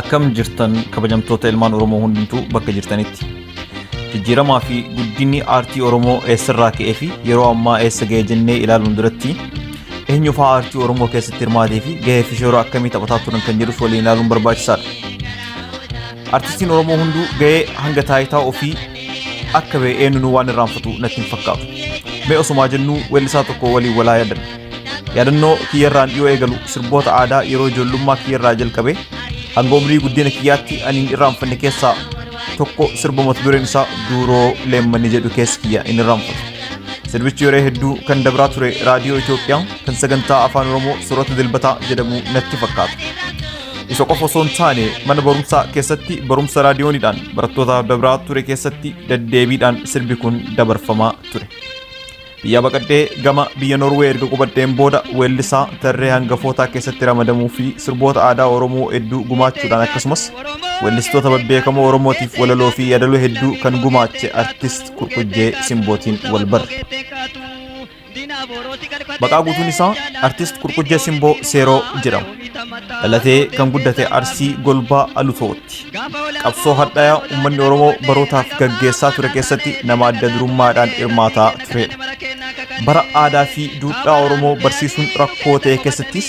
Akkam jirtan kabajamtoota ilmaan Oromoo hundumtuu bakka jirtanitti. Jijjiiramaa fi guddinni aartii Oromoo eessarraa ka'ee fi yeroo ammaa eessa ga'e jennee ilaaluun duratti eenyu fa'aa aartii Oromoo keessatti hirmaatee fi ga'ee fi shoora akkamii taphataa turan kan jedhus waliin ilaaluun barbaachisaadha. Artistiin Oromoo hunduu ga'ee hanga taayitaa ofii akka ba'e eenyuun waan irraanfatu natti hin fakkaatu. Mee osumaa jennuu weellisaa tokko waliin walaa yaadanna. Yaadannoo kiyyarraan yoo eegalu sirboota aadaa yeroo ijoollummaa kiyyarraa jalqabe hanga umrii guddina kiyyaatti ani irraanfanne keessaa tokko sirba mata dureen isaa Duuroo Leemmanni jedhu keessa kiyya inni irraanfatu. Sirbichi yeroo hedduu kan dabraa ture raadiyoo Itoophiyaa kan sagantaa afaan Oromoo Surata Dilbataa jedhamu natti fakkaata. Isa qofa osoo hin taane mana barumsaa keessatti barumsa raadiyooniidhaan barattootaaf dabraa ture keessatti deddeebiidhaan sirbi kun dabarfamaa ture. Biyya baqadhee gama biyya Norwee erga qubadheen booda weellisaa tarree hangafootaa keessatti ramadamuu fi sirboota aadaa Oromoo hedduu gumaachuudhaan akkasumas weellistoota babbeekamoo Oromootiif walaloo fi yaadaloo hedduu kan gumaache artist Kurkujjee Simbootiin wal barre. Maqaa guutuun isaa artist Kurkujjee Simboo Seeroo jedhama. Dhalatee kan guddate Arsii Golbaa Alutooti. Qabsoo hadhaa'aa uummanni Oromoo barootaaf gaggeessaa ture keessatti nama adda durummaadhaan hirmaataa turedha. Bara aadaa fi duudhaa Oromoo barsiisuun rakkoo ta'e keessattis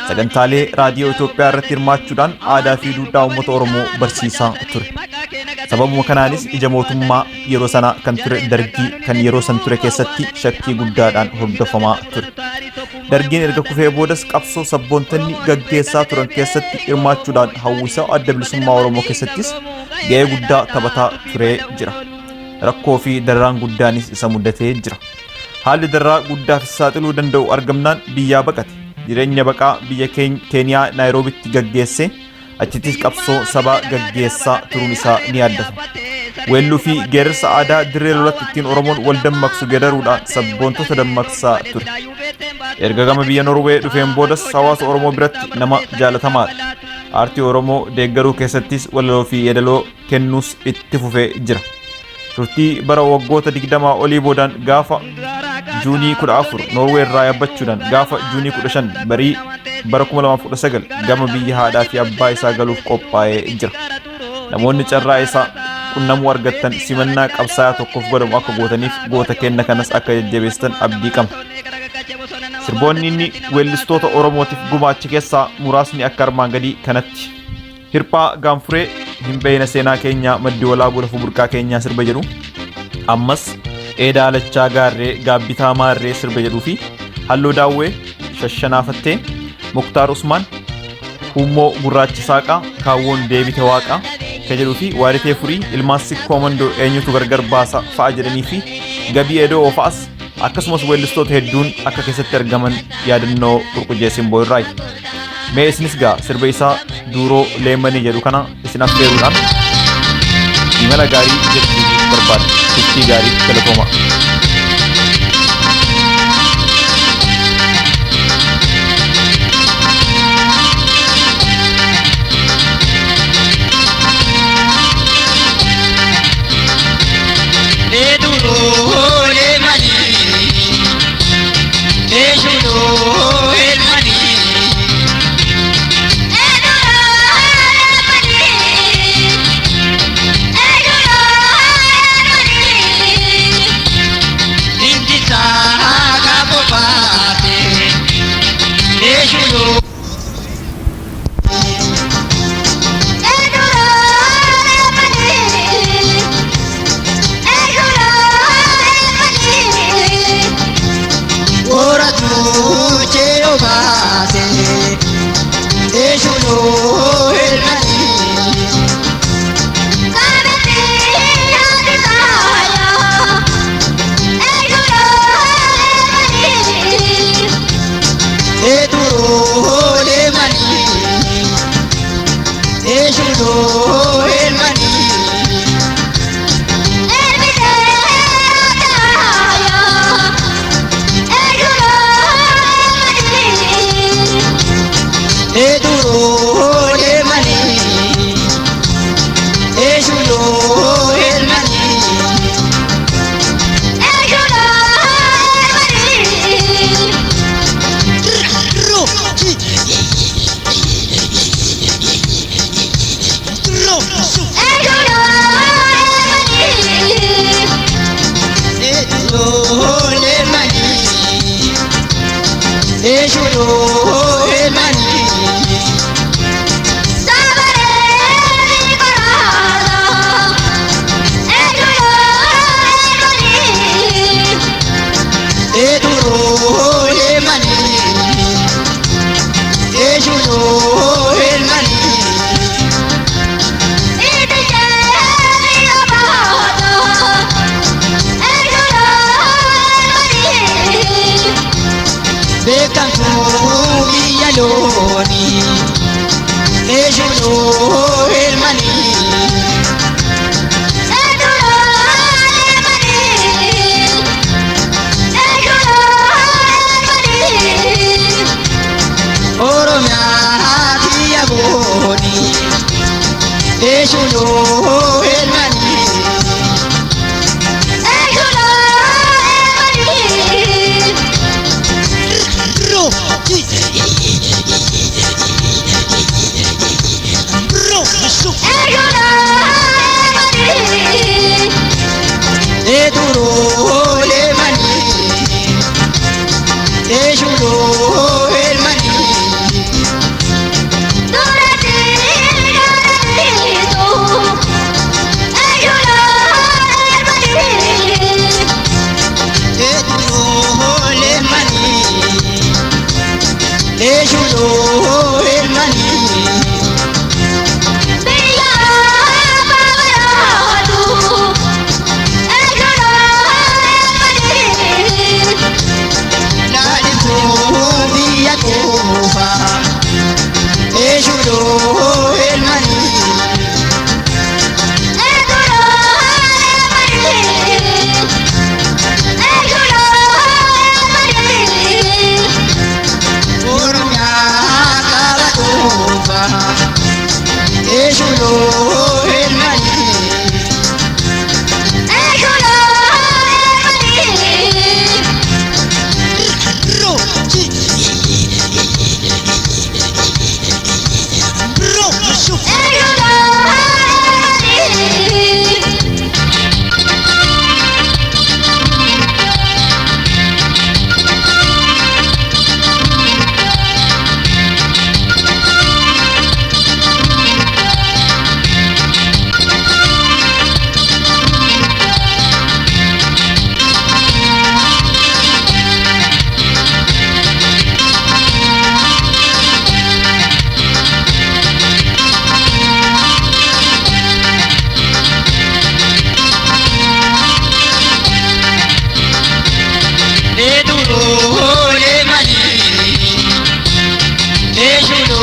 sagantaalee raadiyoo Itoophiyaa irratti hirmaachuudhaan aadaa fi duudhaa uummata Oromoo barsiisaa ture. Sababuma kanaanis ija mootummaa yeroo sana kan ture Dargii kan yeroo san ture keessatti shakkii guddaadhaan hordofamaa ture. Dargiin erga kufee boodas qabsoo sabboontonni gaggeessaa turan keessatti hirmaachuudhaan hawwisa adda bilisummaa Oromoo keessattis ga'ee guddaa taphataa turee jira. Rakkoo fi dararaan guddaanis isa mudatee jira. Haalli darraa guddaaf saaxiluu danda'u argamnaan biyyaa baqate. Jireenya baqaa biyya Keeniyaa Naayiroobitti gaggeesse achittis qabsoo sabaa gaggeessaa turuun isaa ni yaadatama. Weelluu fi geerarsa aadaa dirree lolatti ittiin Oromoon wal dammaqsu geeddaruudhaan sabboontota dammaqsaa ture. Erga gama biyya Norwee dhufeen boodas hawaasa Oromoo biratti nama jaalatamaadha. Aartii Oromoo deeggaruu keessattis walaloo fi yeedaloo kennuus itti fufee jira. Turtii bara waggoota 20 olii boodaan gaafa Juunii 14 Norwee irraa yaabbachuudhaan gaafa Juunii 15 barii bara 2019 gama biyya haadhaa fi abbaa isaa galuuf qophaa'ee jira. Namoonni carraa isaa qunnamuu argattan simannaa qabsaa'aa tokkoof godhamu akka gootaniif goota kenna kanas akka jajjabeessitan abdii qabna. Sirboonni inni weellistoota Oromootiif gumaache keessaa muraasni akka armaan gadii kanatti. Hirphaa Gaanfuree hin beeyna seenaa keenya maddi walaabuu lafuu burqaa keenyaa sirba jedhu. Ammas Eedaa Alachaa Gaarree Gaabbitaa Maarree sirba jedhuu fi Halloo Daawwee Shashanaafattee Muktaar Usmaan Hummoo Gurraacha Saaqaa Kaawwoon Deebite Waaqaa kan jedhuu fi Waaritee Furii Ilmaassi Koomandoo eenyutu gargar baasa fa'a jedhanii fi Gabii Edoo fa'as akkasumas weellistoota hedduun akka keessatti argaman yaadannoo Kurkujjee Simboo irraayi. Mee isinis gaa sirba isaa Duuroo Leemmanni jedhu kana isin affeeruudhaan imala gaarii jechuu barbaada. Turtii gaarii galatoomaa. Eshulo elmani Eduro elmani Eshulo elmani Bekan tu biyaloni Eshulo elmani Oromia biyaboni Eshulo elmani Eduro elmani Eshulo elmani Eduro elmani Eshulo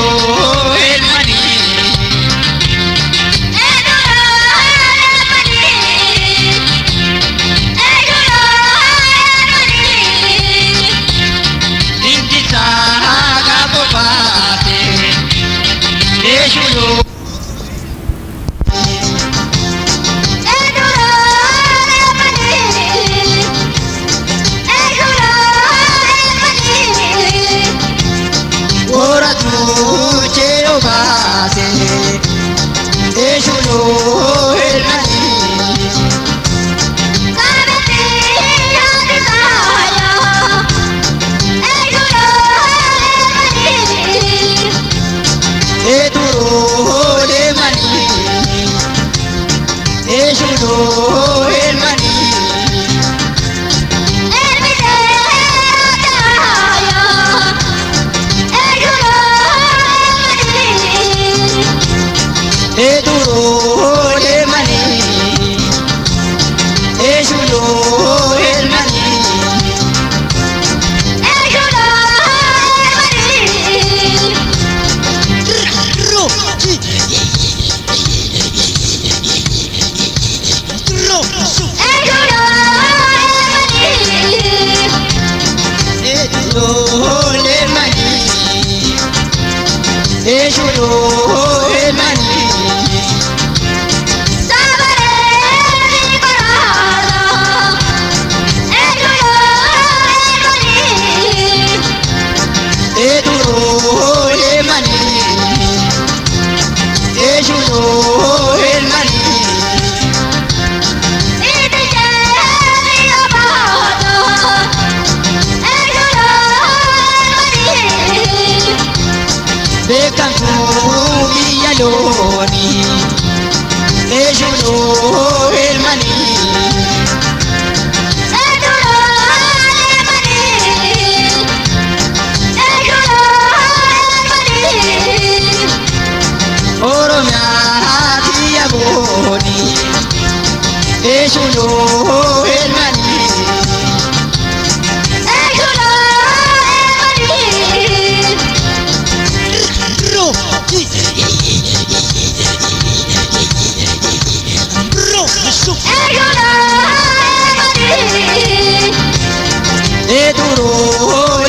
elmani looni eeshuloo elmanii Oromiyaa biyya booni eeshuloo elmanii Eduro